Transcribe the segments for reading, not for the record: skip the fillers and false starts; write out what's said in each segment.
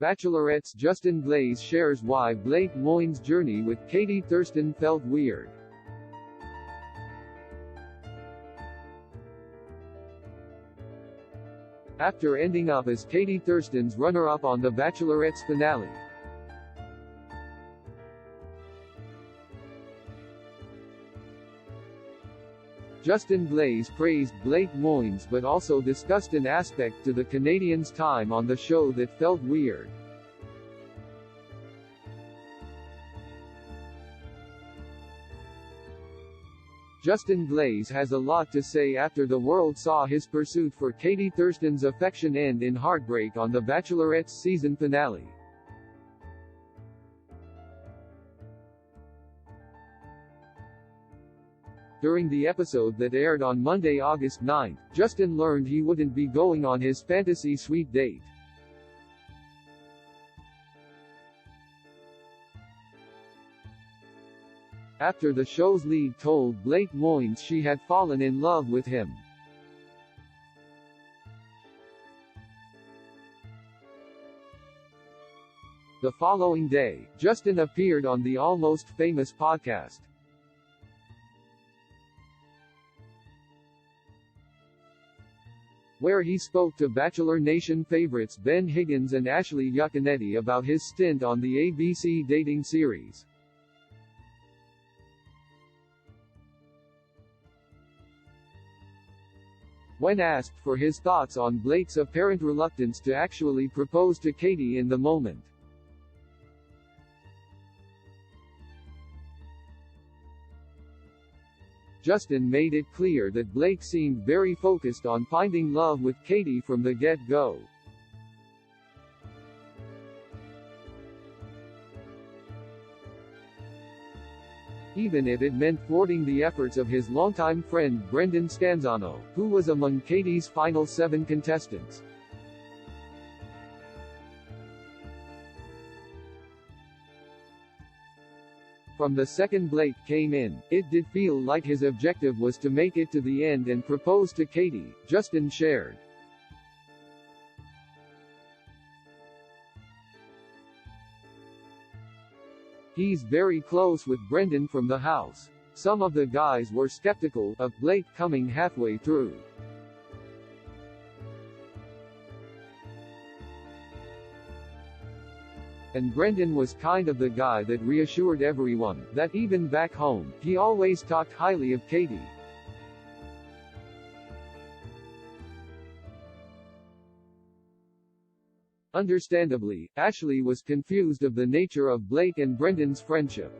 Bachelorette's Justin Glaze shares why Blake Moynes' journey with Katie Thurston felt weird. After ending up as Katie Thurston's runner-up on The Bachelorette's finale, Justin Glaze praised Blake Moynes but also discussed an aspect to the Canadian's time on the show that felt weird. Justin Glaze has a lot to say after the world saw his pursuit for Katie Thurston's affection end in heartbreak on The Bachelorette's season finale. During the episode that aired on Monday, August 9, Justin learned he wouldn't be going on his fantasy suite date. After the show's lead told Blake Moynes she had fallen in love with him. The following day, Justin appeared on the Almost Famous podcast, where he spoke to Bachelor Nation favorites Ben Higgins and Ashley Giaconetti about his stint on the ABC dating series. When asked for his thoughts on Blake's apparent reluctance to actually propose to Katie in the moment, Justin made it clear that Blake seemed very focused on finding love with Katie from the get-go. Even if it meant thwarting the efforts of his longtime friend Brendan Scanzano, who was among Katie's final 7 contestants. From the second Blake came in, it did feel like his objective was to make it to the end and propose to Katie, Justin shared. He's very close with Brendan from the house. Some of the guys were skeptical of Blake coming halfway through. And Brendan was kind of the guy that reassured everyone, that even back home, he always talked highly of Katie. Understandably, Ashley was confused of the nature of Blake and Brendan's friendship.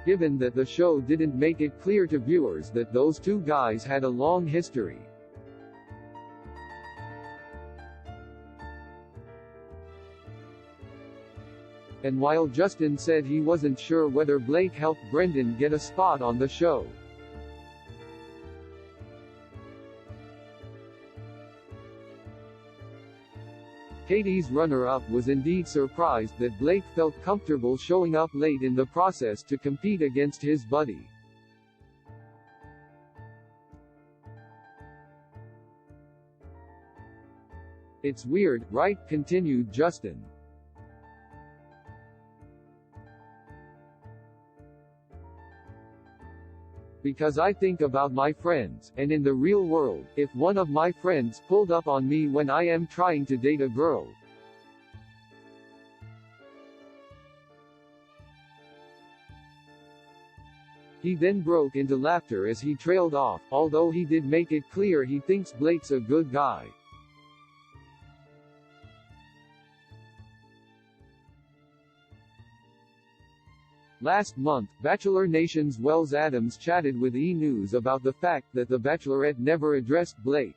Given that the show didn't make it clear to viewers that those two guys had a long history. And while Justin said he wasn't sure whether Blake helped Brendan get a spot on the show, Katie's runner-up was indeed surprised that Blake felt comfortable showing up late in the process to compete against his buddy. "It's weird, right?" continued Justin. "Because I think about my friends, and in the real world, if one of my friends pulled up on me when I am trying to date a girl, He then broke into laughter as he trailed off, although he did make it clear he thinks Blake's a good guy. Last month, Bachelor Nation's Wells Adams chatted with E! News about the fact that The Bachelorette never addressed Blake.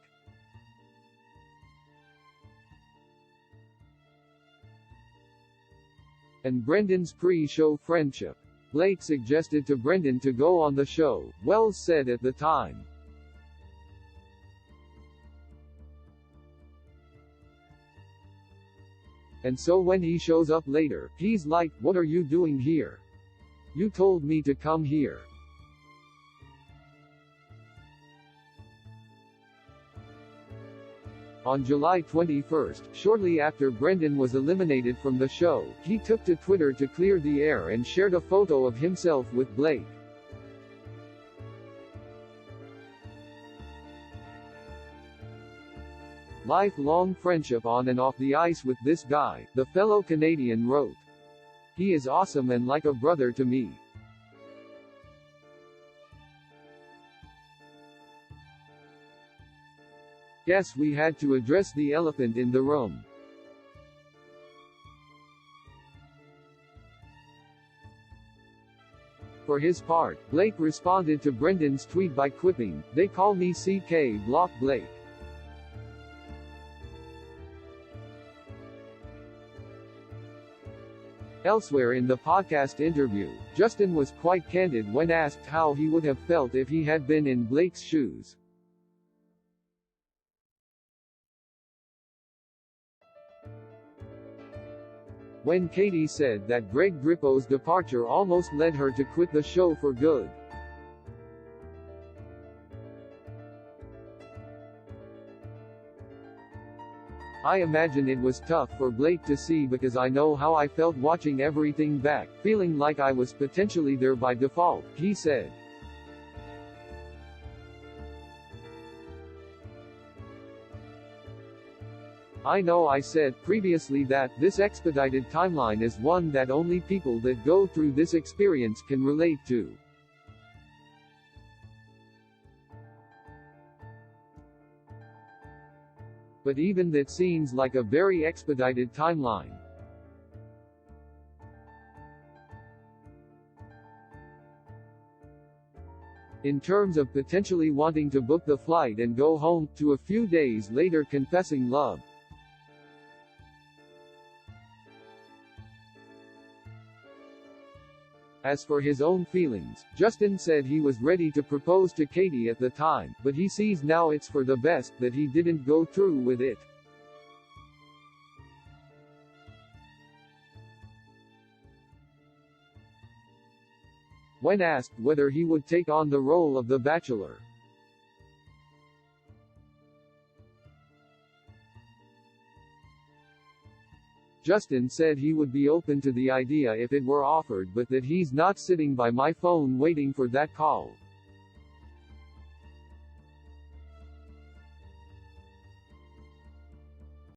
And Brendan's pre-show friendship. Blake suggested to Brendan to go on the show, Wells said at the time. And so when he shows up later, he's like, "What are you doing here? You told me to come here." On July 21, shortly after Brendan was eliminated from the show, he took to Twitter to clear the air and shared a photo of himself with Blake. Lifelong friendship on and off the ice with this guy, the fellow Canadian wrote. He is awesome and like a brother to me. Guess we had to address the elephant in the room. For his part, Blake responded to Brendan's tweet by quipping, "They call me CK Block Blake." Elsewhere in the podcast interview, Justin was quite candid when asked how he would have felt if he had been in Blake's shoes. When Katie said that Greg Grippo's departure almost led her to quit the show for good. "I imagine it was tough for Blake to see because I know how I felt watching everything back, feeling like I was potentially there by default," he said. "I know I said previously that this expedited timeline is one that only people that go through this experience can relate to. But even that seems like a very expedited timeline." In terms of potentially wanting to book the flight and go home, to a few days later confessing love. As for his own feelings, Justin said he was ready to propose to Katie at the time, but he sees now it's for the best that he didn't go through with it. When asked whether he would take on the role of The Bachelor, Justin said he would be open to the idea if it were offered, but that he's not sitting by my phone waiting for that call.